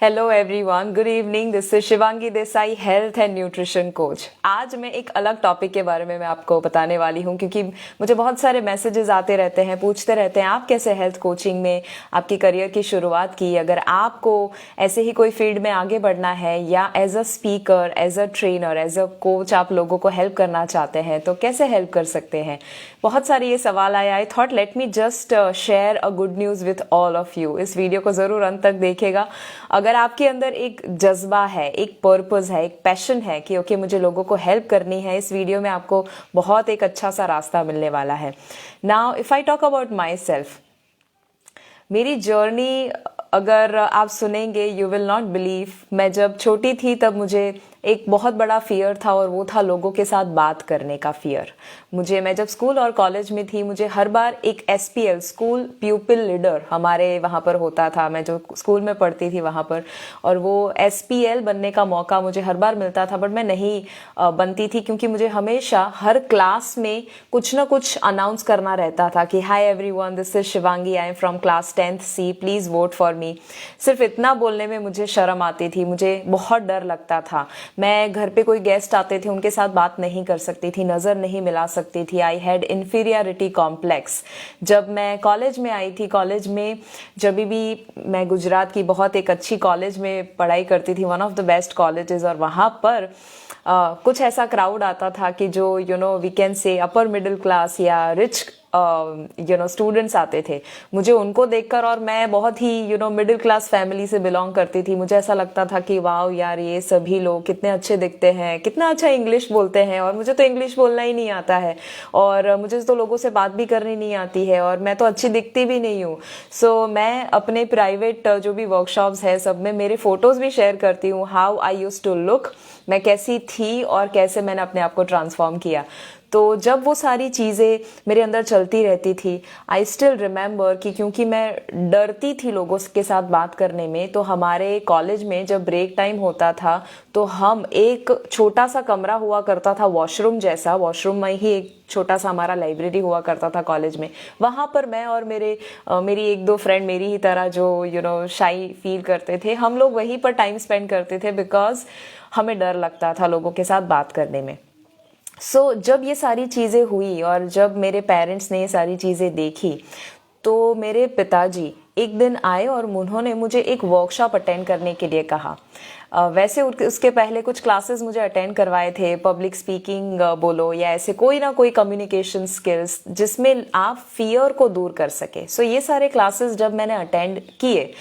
Hello everyone, good evening. This is Shivangi Desai, health and nutrition coach. आज मैं एक अलग टॉपिक के बारे में मैं आपको बताने वाली हूँ, क्योंकि मुझे बहुत सारे मैसेजेस आते रहते हैं, पूछते रहते हैं आप कैसे हेल्थ कोचिंग में आपकी करियर की शुरुआत की। अगर आपको ऐसे ही कोई फील्ड में आगे बढ़ना है या as a speaker, as a trainer, as a coach आप लोगों को हेल्प करना चाहते हैं तो कैसे हेल्प कर सकते हैं। बहुत सारे ये सवाल आए। I thought let me just share a good news with all of you. इस वीडियो को ज़रूर अंत तक देखिएगा। अगर आपके अंदर एक जज्बा है, एक पर्पस है, एक पैशन है कि ओके मुझे लोगों को हेल्प करनी है, इस वीडियो में आपको बहुत एक अच्छा सा रास्ता मिलने वाला है। Now if I talk about my self, मेरी जर्नी अगर आप सुनेंगे यू विल नॉट बिलीव। मैं जब छोटी थी तब मुझे एक बहुत बड़ा फियर था, और वो था लोगों के साथ बात करने का फियर। मैं जब स्कूल और कॉलेज में थी, मुझे हर बार एक एसपीएल, स्कूल प्यूपिल लीडर, हमारे वहाँ पर होता था, मैं जो स्कूल में पढ़ती थी वहाँ पर, और वो एसपीएल बनने का मौका मुझे हर बार मिलता था, बट मैं नहीं बनती थी, क्योंकि मुझे हमेशा हर क्लास में कुछ ना कुछ अनाउंस करना रहता था कि hi everyone, this is Shivangi, I am from class 10th C, please vote for me. सिर्फ इतना बोलने में मुझे शर्म आती थी, मुझे बहुत डर लगता था। मैं घर पे कोई गेस्ट आते थे, उनके साथ बात नहीं कर सकती थी, नज़र नहीं मिला सकती थी। I had inferiority complex. जब मैं कॉलेज में आई थी, कॉलेज में जब भी मैं गुजरात की बहुत एक अच्छी कॉलेज में पढ़ाई करती थी, one of the best colleges, और वहाँ पर कुछ ऐसा क्राउड आता था कि जो we can say upper middle class या रिच स्टूडेंट्स आते थे। मुझे उनको देखकर, और मैं बहुत ही मिडिल क्लास फैमिली से बिलोंग करती थी, मुझे ऐसा लगता था कि वाह यार, ये सभी लोग कितने अच्छे दिखते हैं, कितना अच्छा इंग्लिश बोलते हैं, और मुझे तो इंग्लिश बोलना ही नहीं आता है, और मुझे तो लोगों से बात भी करनी नहीं आती है, और मैं तो अच्छी दिखती भी नहीं हूँ। सो मैं अपने प्राइवेट जो भी वर्कशॉप्स है सब में मेरे फोटोज भी शेयर करती हूँ, how I used to look, मैं कैसी थी और कैसे मैंने अपने आप को ट्रांसफॉर्म किया। तो जब वो सारी चीज़ें मेरे अंदर चलती रहती थी, आई स्टिल रिमेंबर कि क्योंकि मैं डरती थी लोगों के साथ बात करने में, तो हमारे कॉलेज में जब ब्रेक टाइम होता था तो हम एक छोटा सा कमरा हुआ करता था, वॉशरूम जैसा, वॉशरूम में ही एक छोटा सा हमारा लाइब्रेरी हुआ करता था कॉलेज में। वहाँ पर मैं और मेरी एक दो फ्रेंड मेरी ही तरह जो शाई फील करते थे, हम लोग वहीं पर टाइम स्पेंड करते थे, बिकॉज हमें डर लगता था लोगों के साथ बात करने में। जब ये सारी चीज़ें हुई और जब मेरे पेरेंट्स ने ये सारी चीज़ें देखी, तो मेरे पिताजी एक दिन आए और उन्होंने मुझे एक वर्कशॉप अटेंड करने के लिए कहा। वैसे उसके पहले कुछ क्लासेस मुझे अटेंड करवाए थे, पब्लिक स्पीकिंग बोलो या ऐसे कोई ना कोई कम्युनिकेशन स्किल्स जिसमें आप फियर को दूर कर सके। ये सारे क्लासेस जब मैंने अटेंड किए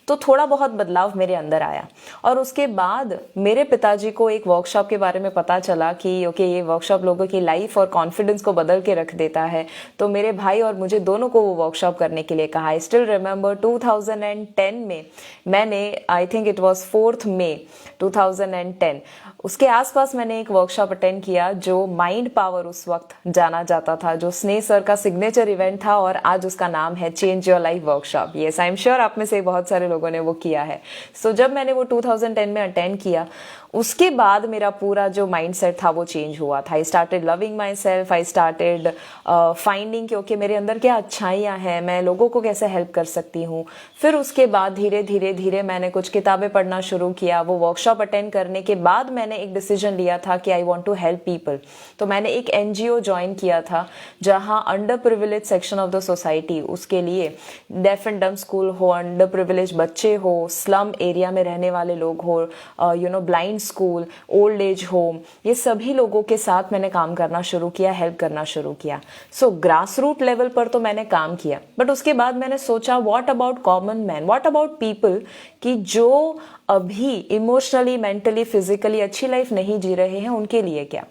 तो थोड़ा बहुत बदलाव मेरे अंदर आया। और उसके बाद मेरे पिताजी को एक वर्कशॉप के बारे में पता चला कि ओके, ये वर्कशॉप लोगों की लाइफ और कॉन्फिडेंस को बदल के रख देता है। तो मेरे भाई और मुझे दोनों को वो वर्कशॉप करने के लिए कहा। आई स्टिल रिमेंबर 2010 में मैंने, आई थिंक इट वॉज 4 मई 2010, उसके आसपास मैंने एक वर्कशॉप अटेंड किया जो माइंड पावर उस वक्त जाना जाता था, जो स्नेह सर का सिग्नेचर इवेंट था, और आज उसका नाम है change your life workshop. Yes, I am sure आप में से बहुत सारे लोगों ने वो किया है। जब मैंने वो 2010 में अटेंड किया, उसके बाद मेरा पूरा जो माइंडसेट था वो चेंज हुआ था। I started loving my self, I started finding कि ओके मेरे अंदर क्या अच्छाइयाँ हैं, मैं लोगों को कैसे हेल्प कर सकती हूँ। फिर उसके बाद धीरे धीरे धीरे मैंने कुछ किताबें पढ़ना शुरू किया। वो वर्कशॉप अटेंड करने के बाद मैंने एक डिसीजन लिया था कि I want to help people. तो मैंने एक NGO ज्वाइन किया था, जहाँ under privilege section of the society, उसके लिए डेफ एंड डम स्कूल हो, अंडर प्रिविलेज बच्चे हो, स्लम एरिया में रहने वाले लोग हो, blind school, old age home, ये सभी लोगों के साथ मैंने काम करना शुरू किया, हेल्प करना शुरू किया। ग्रास रूट लेवल पर तो मैंने काम किया, बट उसके बाद मैंने सोचा what about common man, what about people, कि जो अभी इमोशनली, मेंटली, फिजिकली अच्छी लाइफ नहीं जी रहे हैं, उनके लिए क्या।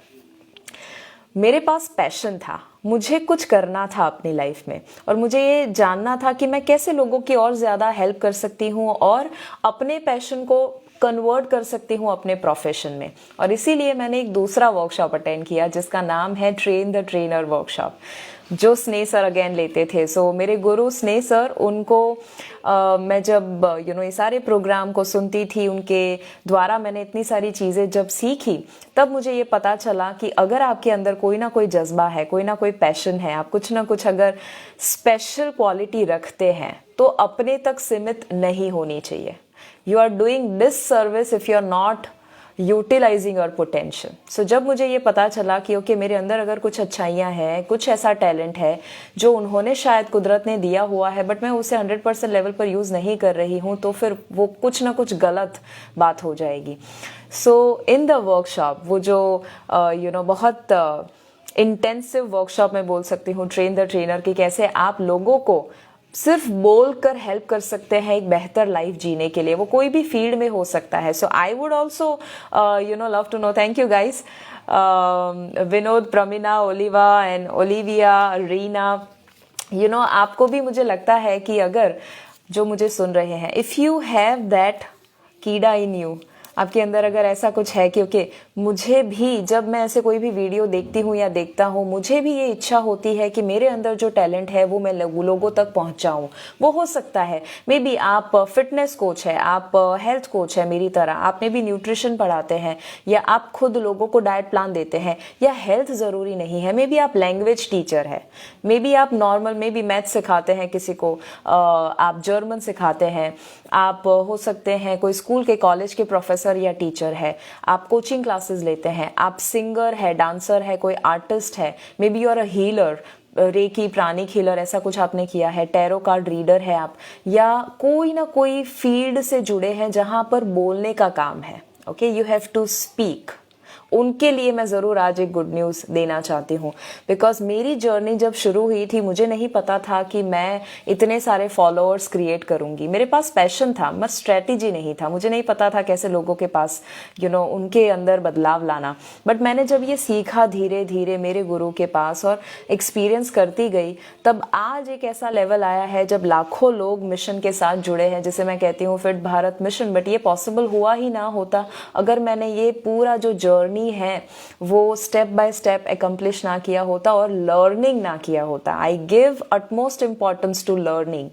मेरे पास पैशन था, मुझे कुछ करना था अपनी लाइफ में, और मुझे ये जानना था कि मैं कैसे लोगों की और ज़्यादा हेल्प कर सकती हूँ और अपने पैशन को कन्वर्ट कर सकती हूँ अपने प्रोफेशन में। और इसीलिए मैंने एक दूसरा वर्कशॉप अटेंड किया जिसका नाम है ट्रेन द ट्रेनर वर्कशॉप, जो स्नेह सर अगेन लेते थे। मेरे गुरु स्नेह सर, उनको मैं जब ये सारे प्रोग्राम को सुनती थी, उनके द्वारा मैंने इतनी सारी चीज़ें जब सीखी, तब मुझे ये पता चला कि अगर आपके अंदर कोई ना कोई जज्बा है, कोई ना कोई पैशन है, आप कुछ ना कुछ अगर स्पेशल क्वालिटी रखते हैं, तो अपने तक सीमित नहीं होनी चाहिए। You are doing disservice if you are not utilising your potential. So जब मुझे ये पता चला कि ओके मेरे अंदर अगर कुछ अच्छाइयाँ हैं, कुछ ऐसा टैलेंट है जो उन्होंने शायद कुदरत ने दिया हुआ है बट मैं उसे 100% लेवल पर यूज़ नहीं कर रही हूँ, तो फिर वो कुछ ना कुछ गलत बात हो जाएगी. सो इन द वर्कशॉप वो जो बहुत इंटेंसिव वर्कशॉप मैं बोल सकती हूँ ट्रेन द ट्रेनर की, कैसे आप लोगों को सिर्फ बोल कर हेल्प कर सकते हैं एक बेहतर लाइफ जीने के लिए, वो कोई भी फील्ड में हो सकता है. So I would also love to know. Thank you guys, Vinod, Pramina, Oliva and Olivia, Reena. आपको भी मुझे लगता है कि अगर जो मुझे सुन रहे हैं, इफ़ यू हैव दैट कीड़ा इन यू, आपके अंदर अगर ऐसा कुछ है कि ओके मुझे भी, जब मैं ऐसे कोई भी वीडियो देखती हूँ या देखता हूँ, मुझे भी ये इच्छा होती है कि मेरे अंदर जो टैलेंट है वो मैं लोगों तक पहुँचाऊँ. वो हो सकता है मे बी आप फिटनेस कोच है, आप हेल्थ कोच है मेरी तरह, आप में भी न्यूट्रिशन पढ़ाते हैं, या आप खुद लोगों को डाइट प्लान देते हैं, या हेल्थ ज़रूरी नहीं है, मे बी आप लैंग्वेज टीचर है, मे बी आप नॉर्मल मे बी मैथ सिखाते हैं किसी को, आप जर्मन सिखाते हैं, आप हो सकते हैं कोई स्कूल के कॉलेज के प्रोफेसर या टीचर है, आप कोचिंग क्लासेस लेते हैं, आप सिंगर है, डांसर है, कोई आर्टिस्ट है, maybe you are a healer, reiki pranic healer, ऐसा कुछ आपने किया है, टैरो कार्ड रीडर है आप, या कोई ना कोई फील्ड से जुड़े हैं जहां पर बोलने का काम है. Okay, you have to speak. उनके लिए मैं ज़रूर आज एक गुड न्यूज़ देना चाहती हूँ, बिकॉज मेरी जर्नी जब शुरू हुई थी मुझे नहीं पता था कि मैं इतने सारे फॉलोअर्स क्रिएट करूँगी. मेरे पास पैशन था, बस स्ट्रेटेजी नहीं था. मुझे नहीं पता था कैसे लोगों के पास उनके अंदर बदलाव लाना. बट मैंने जब ये सीखा धीरे धीरे मेरे गुरु के पास और एक्सपीरियंस करती गई, तब आज एक ऐसा लेवल आया है जब लाखों लोग मिशन के साथ जुड़े हैं, जिसे मैं कहती हूँ फिट भारत मिशन. बट ये पॉसिबल हुआ ही ना होता अगर मैंने ये पूरा जो जर्नी है वो स्टेप बाय स्टेप एकम्प्लिश ना किया होता और लर्निंग ना किया होता. I give utmost importance to learning.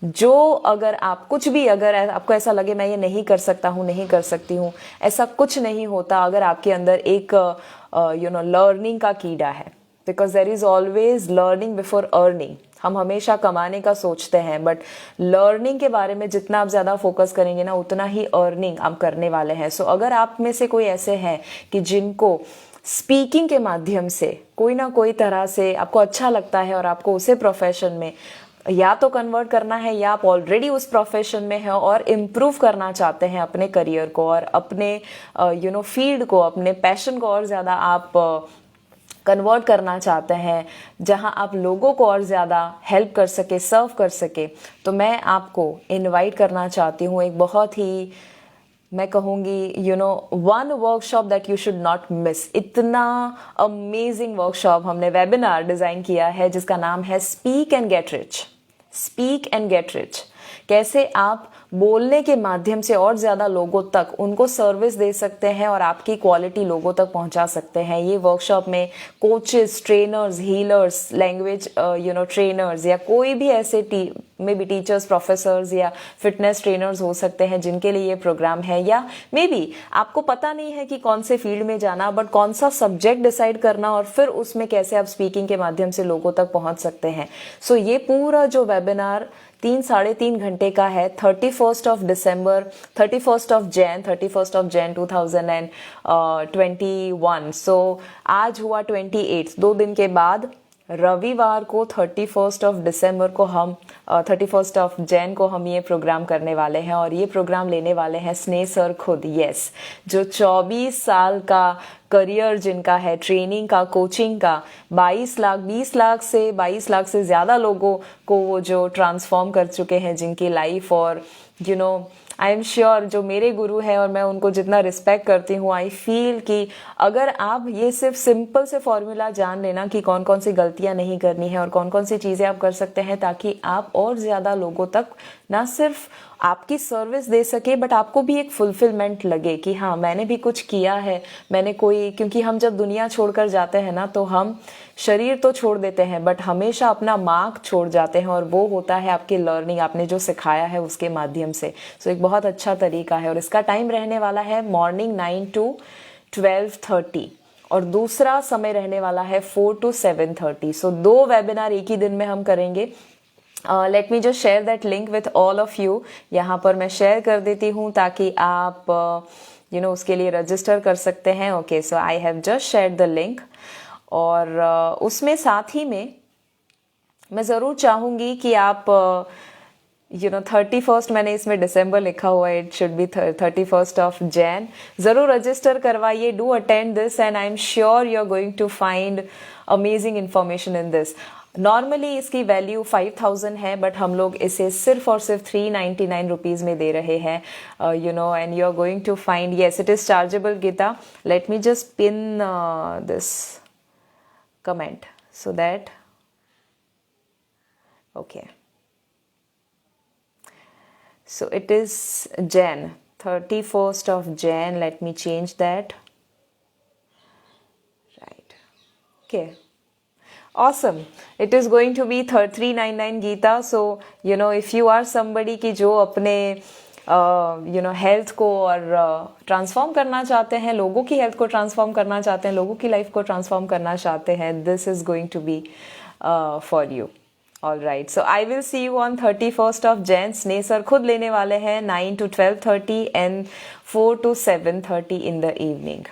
जो अगर आप कुछ भी, अगर आपको ऐसा लगे मैं ये नहीं कर सकता हूँ, नहीं कर सकती हूँ, ऐसा कुछ नहीं होता अगर आपके अंदर एक लर्निंग का कीड़ा है. Because there is always learning before earning. हम हमेशा कमाने का सोचते हैं, बट लर्निंग के बारे में जितना आप ज़्यादा फोकस करेंगे ना, उतना ही अर्निंग आप करने वाले हैं. सो अगर आप में से कोई ऐसे हैं कि जिनको स्पीकिंग के माध्यम से कोई ना कोई तरह से आपको अच्छा लगता है और आपको उसे प्रोफेशन में या तो कन्वर्ट करना है, या आप ऑलरेडी उस प्रोफेशन में हैं और इम्प्रूव करना चाहते हैं अपने करियर को और अपने फील्ड को, अपने पैशन को और ज़्यादा आप कन्वर्ट करना चाहते हैं, जहां आप लोगों को और ज़्यादा हेल्प कर सके, सर्व कर सके, तो मैं आपको इनवाइट करना चाहती हूँ एक बहुत ही, मैं कहूँगी one workshop that you should not miss. इतना अमेजिंग वर्कशॉप हमने वेबिनार डिज़ाइन किया है जिसका नाम है speak and get rich. Speak and get rich. कैसे आप बोलने के माध्यम से और ज़्यादा लोगों तक उनको सर्विस दे सकते हैं और आपकी क्वालिटी लोगों तक पहुंचा सकते हैं. ये वर्कशॉप में coaches, trainers, healers, language trainers, या कोई भी ऐसे मे बी टीचर्स, प्रोफेसर्स या फिटनेस ट्रेनर्स हो सकते हैं जिनके लिए ये प्रोग्राम है. या मे बी आपको पता नहीं है कि कौन से फील्ड में जाना, बट कौन सा सब्जेक्ट डिसाइड करना और फिर उसमें कैसे आप स्पीकिंग के माध्यम से लोगों तक पहुंच सकते हैं. सो ये पूरा जो वेबिनार 3-3.5 घंटे का है, 31st of December, 31st of Jain 2021. सो आज हुआ 28, 2 दिन के बाद रविवार को 31st ऑफ दिसंबर को हम 31st ऑफ जैन को हम ये प्रोग्राम करने वाले हैं. और ये प्रोग्राम लेने वाले हैं स्नेह सर खुद. यस, जो 24 साल का करियर जिनका है, ट्रेनिंग का, कोचिंग का, 20 लाख से 22 लाख से ज़्यादा लोगों को वो जो ट्रांसफॉर्म कर चुके हैं जिनकी लाइफ. और आई एम श्योर जो मेरे गुरु हैं और मैं उनको जितना रिस्पेक्ट करती हूँ, आई फील कि अगर आप ये सिर्फ सिंपल से फॉर्मूला जान लेना कि कौन कौन सी गलतियाँ नहीं करनी है और कौन कौन सी चीज़ें आप कर सकते हैं ताकि आप और ज़्यादा लोगों तक ना सिर्फ आपकी सर्विस दे सके, बट आपको भी एक फुलफिलमेंट लगे कि हाँ मैंने भी कुछ किया है, मैंने कोई, क्योंकि हम जब दुनिया छोड़कर जाते हैं ना, तो हम शरीर तो छोड़ देते हैं बट हमेशा अपना मार्क छोड़ जाते हैं, और वो होता है आपकी लर्निंग, आपने जो सिखाया है उसके माध्यम से. सो एक बहुत अच्छा तरीका है और इसका टाइम रहने वाला है मॉर्निंग 9 to 12:30 और दूसरा समय रहने वाला है 4 to 7:30. सो 2 वेबिनार एक ही दिन में हम करेंगे. Late me just share that link with all of you. यहाँ पर मैं शेयर कर देती हूँ ताकि आप उसके लिए रजिस्टर कर सकते हैं। Okay, so I have just share the link. और उसमें साथ ही में मैं ज़रूर चाहूँगी कि आप 31st, मैंने इसमें दिसंबर लिखा हुआ है, it should be 31st of Jan. ज़रूर रजिस्टर करवाइए, do attend this and I am sure you are going to find amazing information in this. Normally इसकी वैल्यू 5000 है, बट हम लोग इसे सिर्फ और सिर्फ 399 रुपीज़ में दे रहे हैं, and you are going to find, yes it is chargeable Geeta. Let me just pin this comment so that okay, so it is Jan, 31st of Jan. Let me change that. Right, okay, awesome. It is going to be 399 Geeta. So if you are somebody की जो अपने health को और transform करना चाहते हैं, लोगों की हेल्थ को ट्रांसफॉर्म करना चाहते हैं, लोगों की लाइफ को ट्रांसफॉर्म करना चाहते हैं, this is going to be for you. All right, so I will see you on 31st of Jan. Sneh sir खुद लेने वाले हैं 9 to 12:30 and 4 to 7:30 in the evening.